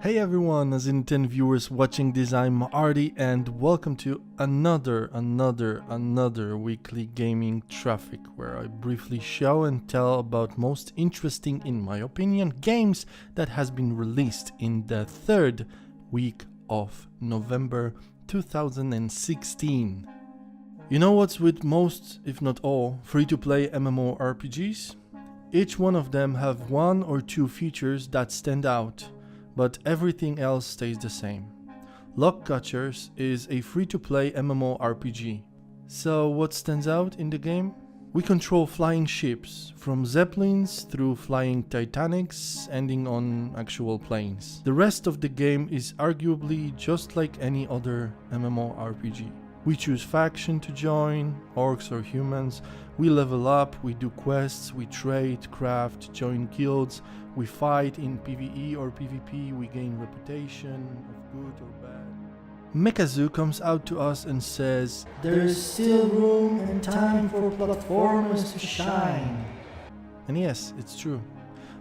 Hey everyone, Azinten viewers watching this, I'm Artie and welcome to another weekly gaming traffic where I briefly show and tell about most interesting, in my opinion, games that has been released in the third week of November 2016. You know what's with most, if not all, free-to-play MMORPGs? Each one of them have one or two features that stand out, but everything else stays the same. LuckCatchers is a free-to-play MMORPG. So what stands out in the game? We control flying ships, from zeppelins through flying Titanics, ending on actual planes. The rest of the game is arguably just like any other MMORPG. We choose faction to join, orcs or humans, we level up, we do quests, we trade, craft, join guilds, we fight in PvE or PvP, we gain reputation of good or bad. Mekazoo comes out to us and says, "There's still room and time for platformers to shine." And yes, it's true.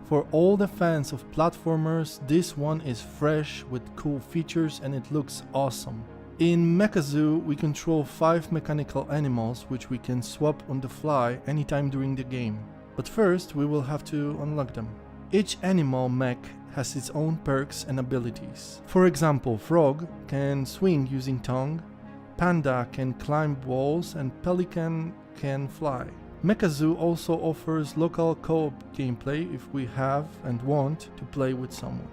For all the fans of platformers, this one is fresh with cool features and it looks awesome. In Mekazoo, we control 5 mechanical animals which we can swap on the fly anytime during the game. But first, we will have to unlock them. Each animal mech has its own perks and abilities. For example, Frog can swing using tongue, Panda can climb walls, and Pelican can fly. Mekazoo also offers local co-op gameplay if we have and want to play with someone.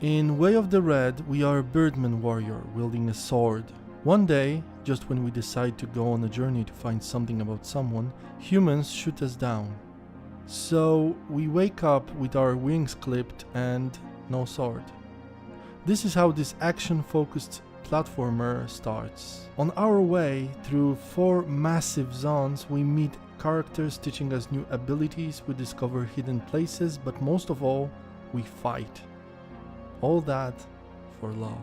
In Way of the Red, we are a birdman warrior wielding a sword. One day, just when we decide to go on a journey to find something about someone, humans shoot us down. So we wake up with our wings clipped and no sword. This is how this action-focused platformer starts. On our way through 4 massive zones, we meet characters teaching us new abilities, we discover hidden places, but most of all, we fight. All that for love.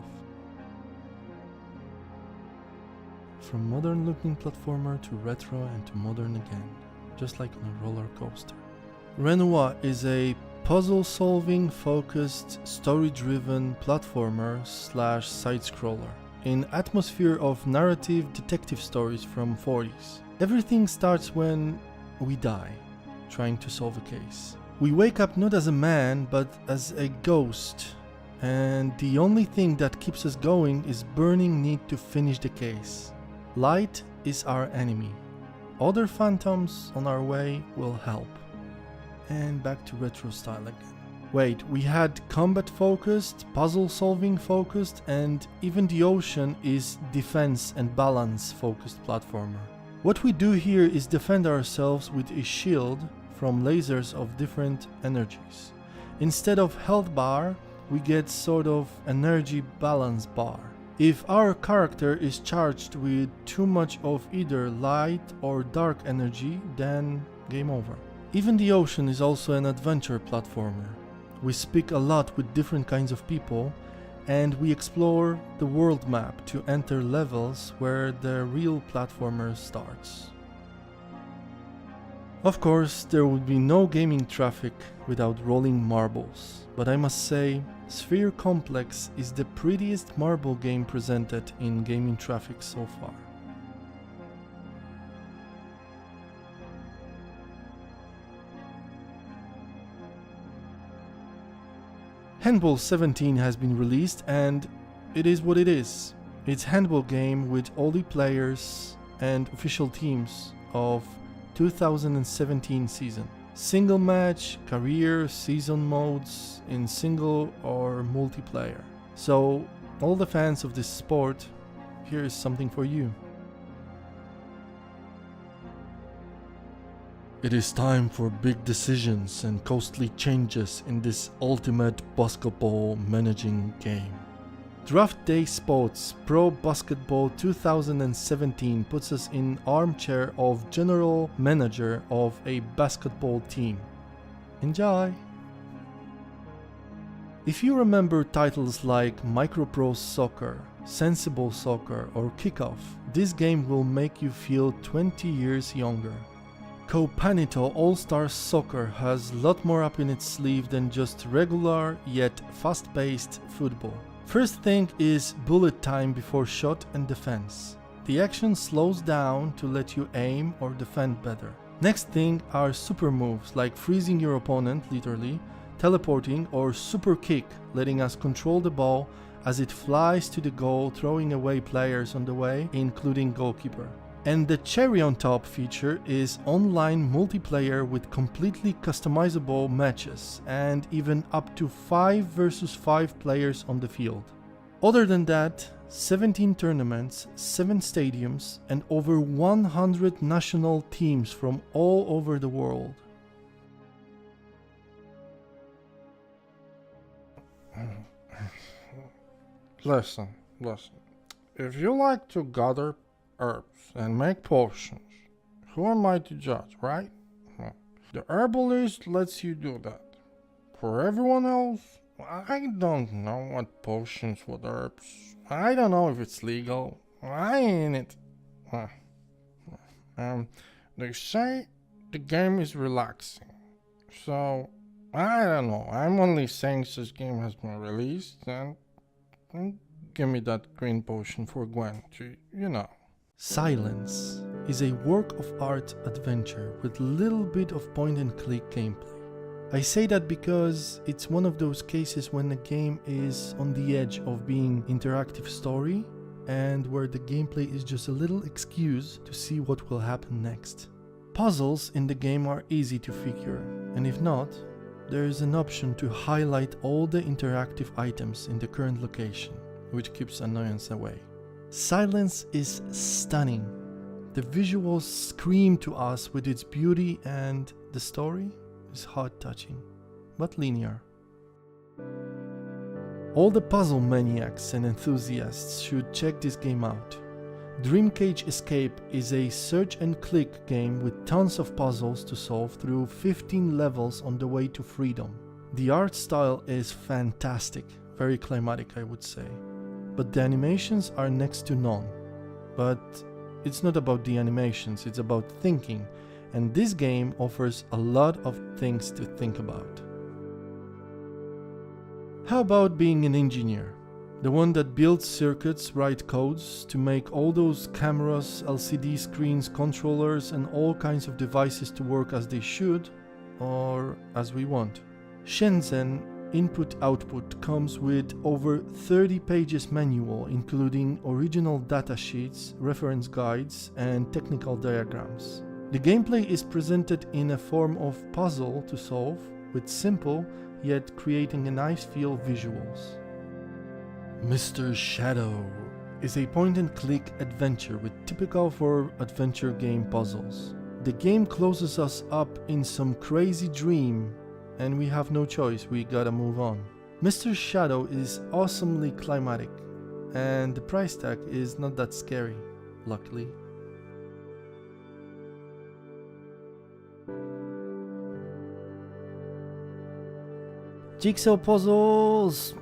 From modern looking platformer to retro and to modern again, just like on a roller coaster. Renoir is a puzzle solving focused story driven platformer / side scroller in atmosphere of narrative detective stories from 40s. Everything starts when we die, trying to solve a case. We wake up not as a man but as a ghost. And the only thing that keeps us going is burning need to finish the case. Light is our enemy. Other phantoms on our way will help. And back to retro style again. Wait, we had combat focused, puzzle solving focused, and even the ocean is defense and balance focused platformer. What we do here is defend ourselves with a shield from lasers of different energies. Instead of health bar, we get sort of energy balance bar. If our character is charged with too much of either light or dark energy, then game over. Even the ocean is also an adventure platformer. We speak a lot with different kinds of people, and we explore the world map to enter levels where the real platformer starts. Of course, there would be no gaming traffic without rolling marbles, but I must say, Sphere Complex is the prettiest marble game presented in gaming traffic so far. Handball 17 has been released and it is what it is. It's a handball game with all the players and official teams of 2017 season. Single match, career, season modes in single or multiplayer. So all the fans of this sport, here is something for you. It is time for big decisions and costly changes in this ultimate basketball managing game. Draft Day Sports Pro Basketball 2017 puts us in armchair of general manager of a basketball team. Enjoy! If you remember titles like Micropro Soccer, Sensible Soccer or Kickoff, this game will make you feel 20 years younger. Kopanito All-Star Soccer has a lot more up in its sleeve than just regular yet fast-paced football. First thing is bullet time before shot and defense. The action slows down to let you aim or defend better. Next thing are super moves like freezing your opponent literally, teleporting, or super kick, letting us control the ball as it flies to the goal, throwing away players on the way, including goalkeeper. And the cherry on top feature is online multiplayer with completely customizable matches and even up to 5 versus 5 players on the field. Other than that, 17 tournaments, 7 stadiums, and over 100 national teams from all over the world. Listen. If you like to gather herbs and make potions, who am I to judge, right? The Herbalist lets you do that. For everyone else, I don't know what potions with herbs. I don't know if it's legal. I ain't it. They say the game is relaxing. So, I don't know. I'm only saying this game has been released and give me that green potion for Gwen to, you know. Silence is a work of art adventure with little bit of point and click gameplay. I say that because it's one of those cases when the game is on the edge of being interactive story and where the gameplay is just a little excuse to see what will happen next. Puzzles in the game are easy to figure, and if not, there is an option to highlight all the interactive items in the current location, which keeps annoyance away. Silence is stunning. The visuals scream to us with its beauty, and the story is heart-touching, but linear. All the puzzle maniacs and enthusiasts should check this game out. Dreamcage Escape is a search and click game with tons of puzzles to solve through 15 levels on the way to freedom. The art style is fantastic, very climatic I would say, but the animations are next to none. But it's not about the animations, it's about thinking, and this game offers a lot of things to think about. How about being an engineer? The one that builds circuits, writes codes to make all those cameras, LCD screens, controllers and all kinds of devices to work as they should, or as we want. SHENZHEN input-output comes with over 30 pages manual including original datasheets, reference guides and technical diagrams. The gameplay is presented in a form of puzzle to solve with simple yet creating a nice feel visuals. Mr. Shadow is a point-and-click adventure with typical for adventure game puzzles. The game closes us up in some crazy dream and we have no choice, we gotta move on. Mr. Shadow is awesomely climatic and the price tag is not that scary, luckily. Jigsaw puzzles!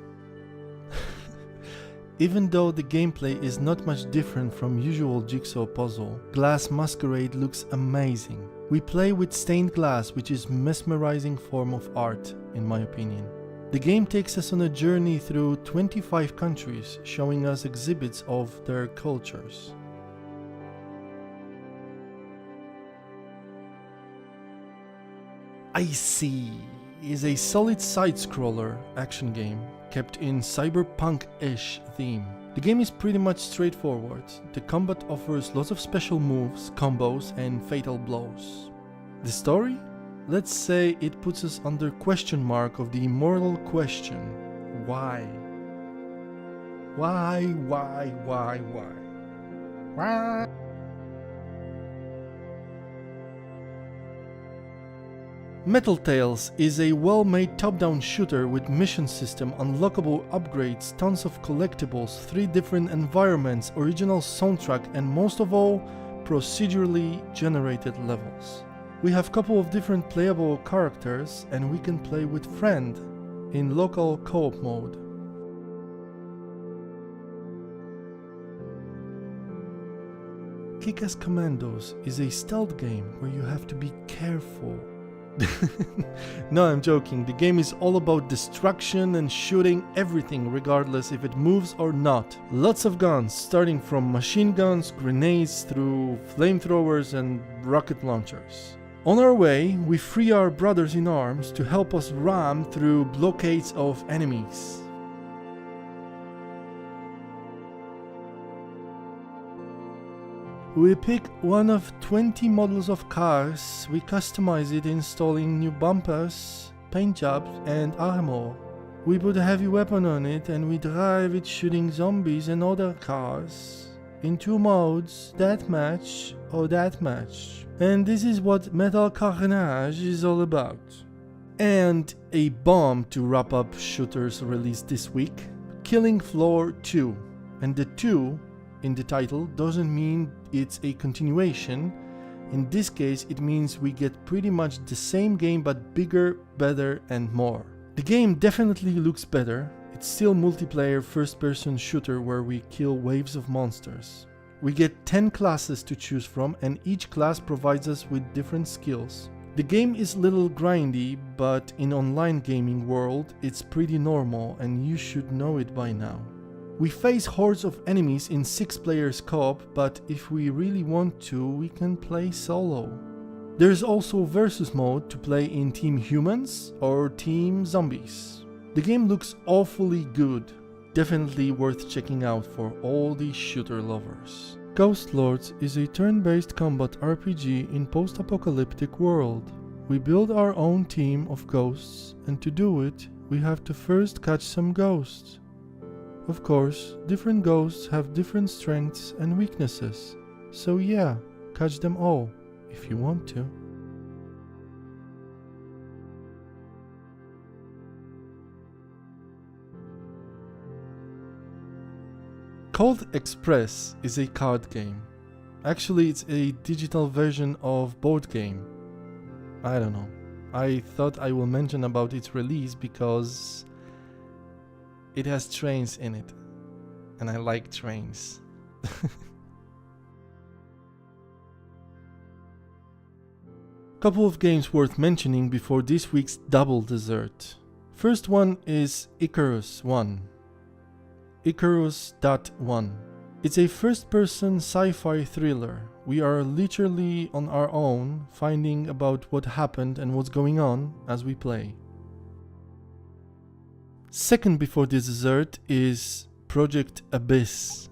Even though the gameplay is not much different from usual jigsaw puzzle, Glass Masquerade looks amazing. We play with stained glass, which is mesmerizing form of art, in my opinion. The game takes us on a journey through 25 countries, showing us exhibits of their cultures. ICEY is a solid side-scroller action game kept in cyberpunk-ish theme. The game is pretty much straightforward. The combat offers lots of special moves, combos and fatal blows. The story? Let's say it puts us under question mark of the immortal question, why? Why? Metal Tales is a well-made top-down shooter with mission system, unlockable upgrades, tons of collectibles, 3 different environments, original soundtrack and most of all, procedurally generated levels. We have couple of different playable characters and we can play with friend in local co-op mode. Ass Commandos is a stealth game where you have to be careful. No, I'm joking. The game is all about destruction and shooting everything regardless if it moves or not. Lots of guns, starting from machine guns, grenades, through flamethrowers and rocket launchers. On our way, we free our brothers in arms to help us ram through blockades of enemies. We pick one of 20 models of cars, we customize it installing new bumpers, paint jobs and armor. We put a heavy weapon on it and we drive it shooting zombies and other cars. In 2 modes, deathmatch or deathmatch. And this is what Metal Carnage is all about. And a bomb to wrap up shooters released this week, Killing Floor 2. And the 2 in the title doesn't mean it's a continuation. In this case, it means we get pretty much the same game but bigger, better and more. The game definitely looks better. It's still multiplayer first-person shooter where we kill waves of monsters. We get 10 classes to choose from and each class provides us with different skills. The game is a little grindy, but in online gaming world it's pretty normal and you should know it by now. We face hordes of enemies in 6 players co-op, but if we really want to, we can play solo. There's also versus mode to play in Team Humans or Team Zombies. The game looks awfully good, definitely worth checking out for all the shooter lovers. Ghostlords is a turn-based combat RPG in post-apocalyptic world. We build our own team of ghosts, and to do it, we have to first catch some ghosts. Of course, different ghosts have different strengths and weaknesses, so yeah, catch them all, if you want to. Colt Express is a card game. Actually, it's a digital version of board game. I don't know. I thought I will mention about its release because it has trains in it, and I like trains. Couple of games worth mentioning before this week's double dessert. First one is Icarus 1. Icarus.1. It's a first-person sci-fi thriller. We are literally on our own, finding about what happened and what's going on as we play. Second before this dessert is Project Abyss.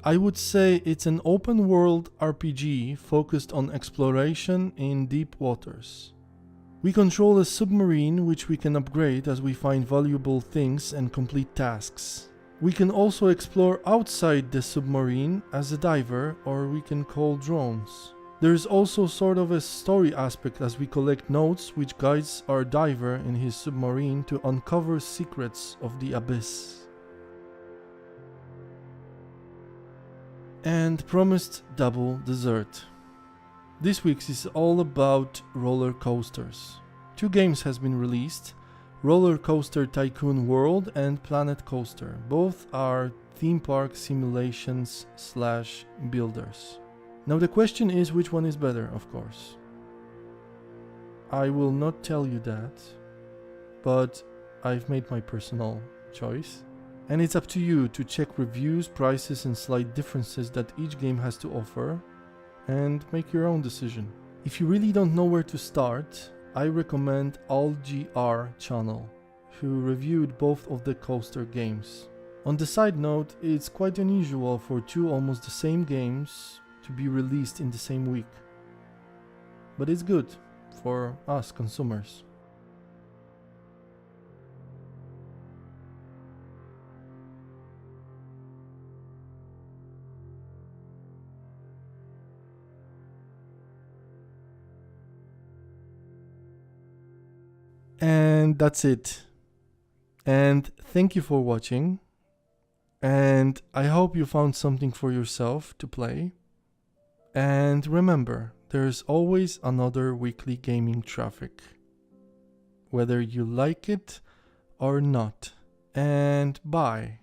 I would say it's an open world RPG focused on exploration in deep waters. We control a submarine which we can upgrade as we find valuable things and complete tasks. We can also explore outside the submarine as a diver, or we can call drones. There is also sort of a story aspect as we collect notes which guides our diver in his submarine to uncover secrets of the abyss. And promised double dessert. This week's is all about roller coasters. 2 games has been released, RollerCoaster Tycoon World and Planet Coaster. Both are theme park simulations / builders. Now the question is which one is better, of course. I will not tell you that, but I've made my personal choice. And it's up to you to check reviews, prices and slight differences that each game has to offer and make your own decision. If you really don't know where to start, I recommend AllGR channel, who reviewed both of the coaster games. On the side note, it's quite unusual for 2 almost the same games to be released in the same week. But it's good for us consumers. And that's it. And thank you for watching. And I hope you found something for yourself to play. And remember, there's always another weekly gaming traffic, whether you like it or not. And bye.